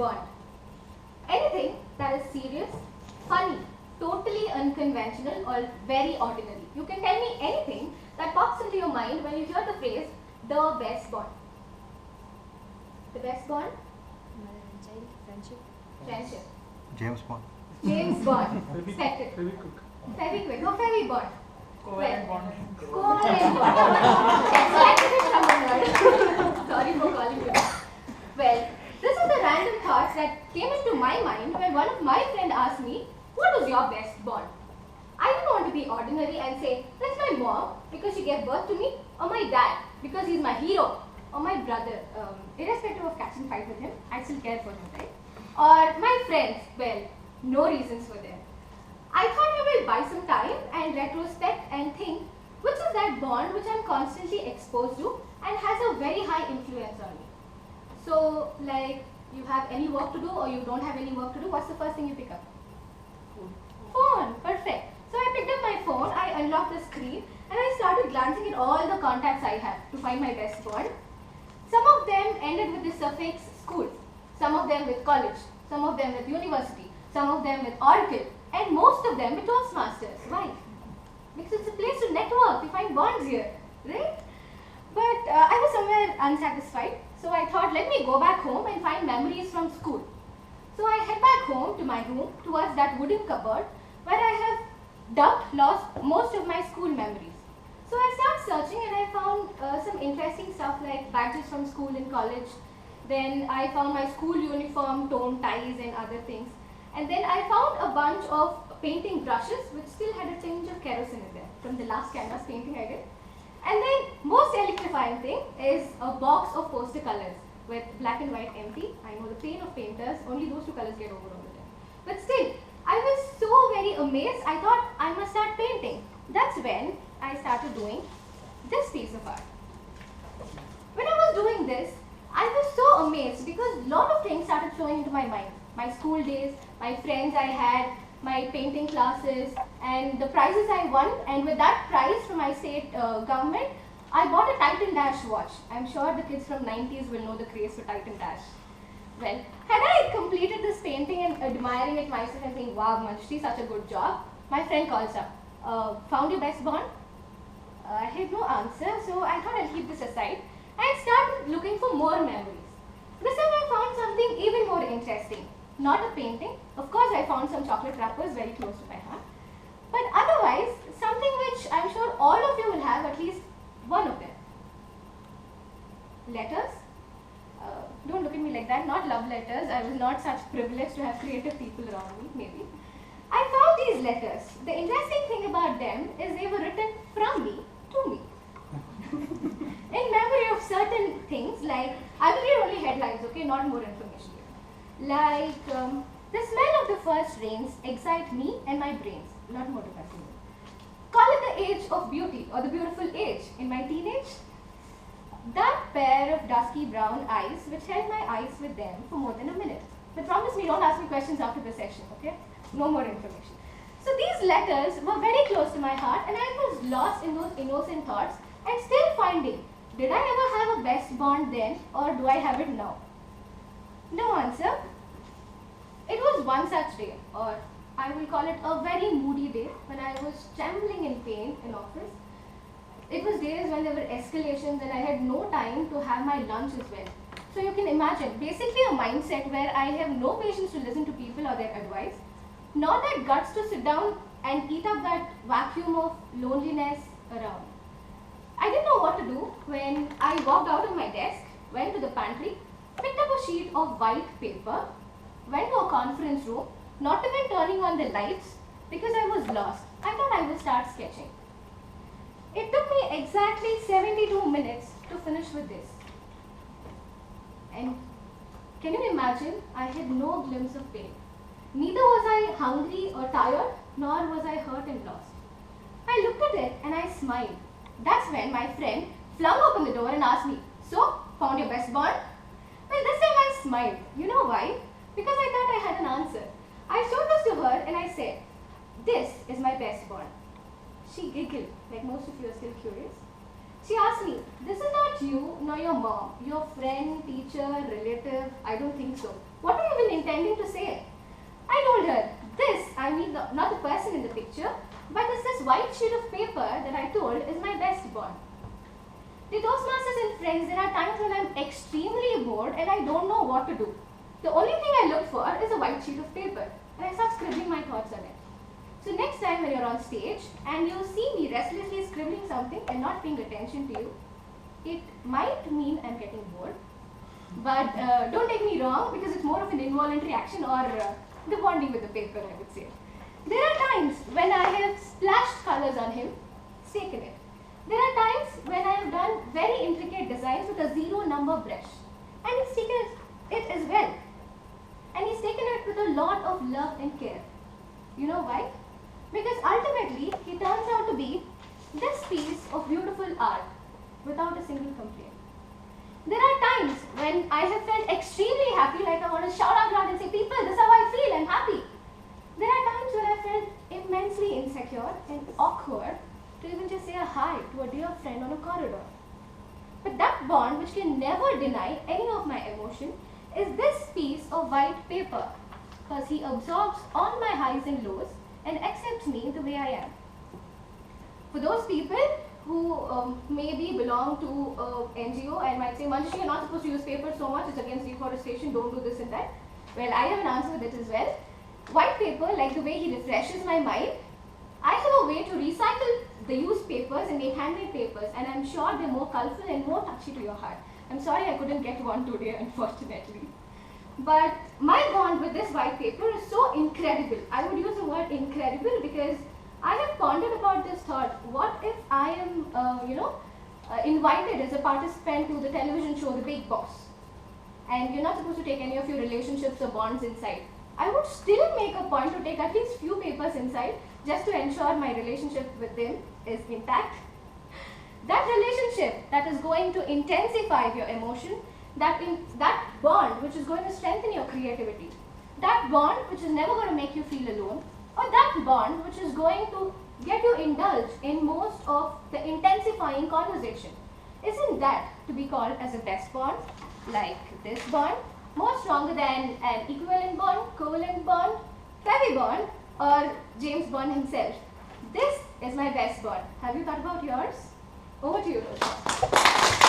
bond? Anything that is serious, funny, totally unconventional, or very ordinary. You can tell me anything that pops into your mind when you hear the phrase, the best bond. The best bond? Mother and child, friendship. Friendship. James Bond. James Bond. Expected. Feviquick. No, Fevi Bond. Covalent bond. Covalent bond. Expected it from a nerd. Sorry for calling you that. Well, this is the random thoughts that came into my mind when one of my friends asked me, what was your best bond? I didn't want to be ordinary and say, that's my mom because she gave birth to me, or my dad because he's my hero, or my brother, irrespective of catching fight with him, I still care for him, right? Or my friends, well, no reasons for them. I thought I will buy some time and retrospect and think, which is that bond which I'm constantly exposed to and has a very high influence on me. So, like, you have any work to do or you don't have any work to do, what's the first thing you pick up? Phone. Perfect. So I picked up my phone, I unlocked the screen, and I started glancing at all the contacts I have to find my best bond. Some of them ended with the suffix school, some of them with college, some of them with university, some of them with Oracle, and most of them with Toastmasters. Why? Because it's a place to network, you find bonds here, right? But I was somewhere unsatisfied, so I thought, let me go back home and find memories from school. So I head back home to my room towards that wooden cupboard where I have lost most of my school memories. So I started searching and I found some interesting stuff like badges from school and college. Then I found my school uniform, torn ties and other things. And then I found a bunch of painting brushes which still had a tinge of kerosene in them from the last canvas painting I did. And then most electrifying thing is a box of poster colors with black and white empty. I know the pain of painters, only those two colors get over all the time. But still, I was so very amazed, I thought I must start painting. That's when I started doing this piece of art. When I was doing this, I was so amazed because a lot of things started flowing into my mind. My school days, my friends I had, my painting classes, and the prizes I won. And with that prize from my state government, I bought a Titan Dash watch. I'm sure the kids from 90s will know the craze for Titan Dash. Well, had I completed this painting and admiring it myself and saying, wow, Manjushree, such a good job, my friend calls up, found your best bond? I had no answer, so I thought I'll keep this aside and started looking for more memories. This time I found something even more interesting. Not a painting. Of course, I found some chocolate wrappers very close to my heart. But otherwise, something which I'm sure all of you will have at least one of them. Letters. Don't look at me like that, not love letters. I was not such privileged to have creative people around me, maybe. I found these letters. The interesting thing about them is they were written from me to me. In memory of certain things, like, I will read only headlines, okay, not more information. Like, the smell of the first rains excite me and my brains, not more to continue. Call it the age of beauty or the beautiful age. In my teenage, that pair of dusky brown eyes which held my eyes with them for more than a minute. But promise me, don't ask me questions after the session, okay? No more information. So these letters were very close to my heart and I was lost in those innocent thoughts and still finding, did I ever have a best bond then or do I have it now? No answer. It was one such day, or I will call it a very moody day, when I was trembling in pain in office. It was days when there were escalations and I had no time to have my lunch as well. So you can imagine, basically a mindset where I have no patience to listen to people or their advice, nor that guts to sit down and eat up that vacuum of loneliness around. I didn't know what to do when I walked out of my desk, went to the pantry, picked up a sheet of white paper, went to a conference room, not even turning on the lights because I was lost. I thought I would start sketching. It took me exactly 72 minutes to finish with this. And can you imagine? I had no glimpse of pain. Neither was I hungry or tired, nor was I hurt and lost. I looked at it and I smiled. That's when my friend flung open the door and asked me, so, found your best bond? Well, this time I smiled. You know why? Because I thought I had an answer. I showed this to her and I said, this is my best bond. She giggled, like most of you are still curious. She asked me, this is not you nor your mom, your friend, teacher, relative, I don't think so. What are you even intending to say? I told her, this, I mean not the person in the picture, but it's this white sheet of paper that I told is my best bond. The Toastmasters and friends, there are times when I'm extremely bored and I don't know what to do. The only thing I look for is a white sheet of paper and I start scribbling my thoughts on it. So next time when you're on stage and you see me restlessly scribbling something and not paying attention to you, it might mean I'm getting bored. But don't take me wrong, because it's more of an involuntary action or the bonding with the paper, I would say. There are times when I have splashed colors on him, staken it. There are times when I have done very intricate designs with a 0 number brush, and he's taken it as well. And he's taken it with a lot of love and care. You know why? Because ultimately, he turns out to be this piece of beautiful art without a single complaint. There are times when I have felt extremely happy, like I want to shout out loud and say, people, this is how I feel, I'm happy. There are times when I felt immensely insecure and awkward to even just say a hi to a dear friend on a corridor. But that bond, which can never deny any of my emotion, is this piece of white paper, because he absorbs all my highs and lows and accepts me the way I am. For those people who maybe belong to NGO and might say, Manjushree, you're not supposed to use paper so much, it's against deforestation, don't do this and that. Well, I have an answer with it as well. White paper, like the way he refreshes my mind, I have a way to recycle the used papers and make handmade papers, and I'm sure they're more colorful and more touchy to your heart. I'm sorry I couldn't get one today, unfortunately. But my bond with this white paper is so incredible. I would use the word incredible because I have pondered about this thought. What if I am, invited as a participant to the television show, The Big Boss, and you're not supposed to take any of your relationships or bonds inside? I would still make a point to take at least few papers inside just to ensure my relationship with them is intact. That relationship that is going to intensify your emotion, that bond which is going to strengthen your creativity, that bond which is never going to make you feel alone, or that bond which is going to get you indulged in most of the intensifying conversation. Isn't that to be called as a best bond? Like this bond, more stronger than an equivalent bond, covalent bond, Fevy bond, or James Bond himself. This is my best bond. Have you thought about yours? Over to you, Rosha.